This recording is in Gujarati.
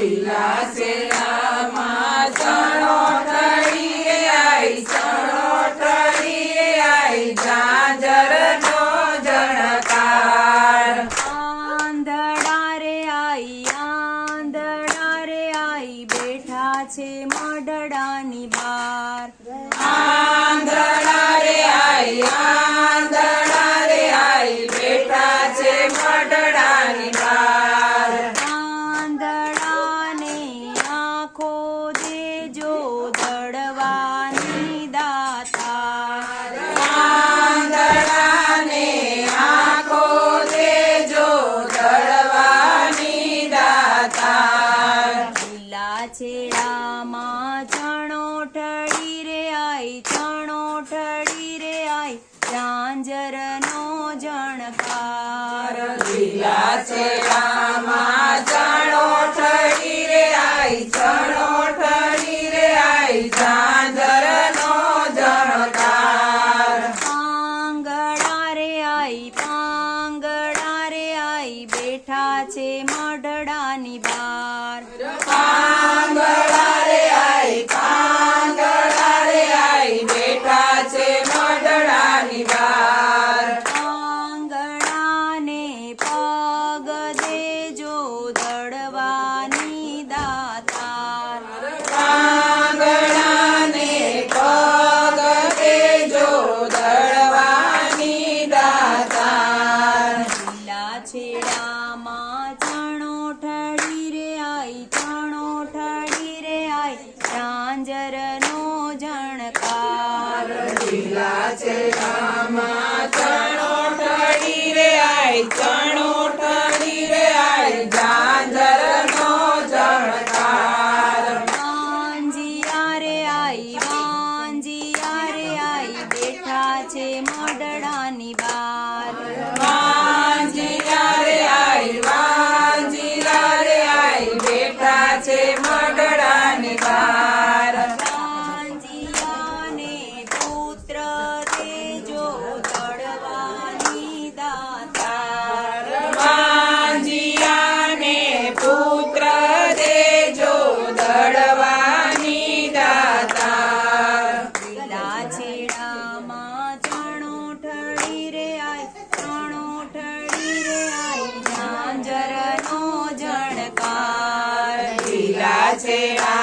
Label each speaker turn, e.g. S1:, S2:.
S1: લીલા શેરામાં ચણો ઠળી રે આઈ, ચણો ઠળી રે આઈ, ઝાંઝરનો જણકાર.
S2: આંધળા રે આઈ, બેઠા છે મઢડાની બાર.
S1: આંધળા રે આઈ, આંધળા રે આઈ, બેઠા છે મઢડાની બાર.
S2: આંધળાને આંખો દેજો દળવાની દાતાર.
S1: આંધળાને આંખો દેજો દળવાની દાતાર.
S2: લીલા છેડામાં ચણો ઠળી રે આઈ, ચણો ઠળી રે આઈ, ઝાંઝરનો જણકાર.
S1: લીલા છેડામાં ચણો ઠળી રે આઈ, ચણો ઠળી રે આઈ, ઝાંઝરનો જણકાર.
S2: પાંગડા રે આઈ, બેઠા છે મઢડાની બાર.
S1: પાંગડા રે આઈ, પાંગડા રે આઈ, બેઠા છે મઢડાની બાર.
S2: પાંગડાને પગ દેજો દળવાની દાતાર.
S1: પાંગડાને પગ દેજો દળવાની દાતાર.
S2: લીલા છેડામાં ચણો ઠળી રે આઈ, ચણો ઠળી રે આઈ, ઝાંઝરનો જણકાર.
S1: લીલા છેડામાં ચણો ઠળી રે આઈ, ચણો ઠળી રે આઈ, ઝાંઝરનો જણકાર.
S2: વાંજિયા રે આઈ, બેઠા છે મઢડાની બાર.
S1: વાંજિયા રે આઈ, વાંજિયા રે આઈ, બેઠા છે મઢડાની બાર.
S2: વાંજિયાને પુત્ર દેજો દળવાની દાતાર.
S1: વાંજિયાને પુત્ર દેજો દળવાની દાતાર.
S2: લીલા છેડામાં ચણો ઠળી રે આઈ, ચણો ઠળી રે આઈ, ઝાંઝરનો જણકાર.
S1: લીલા છેડા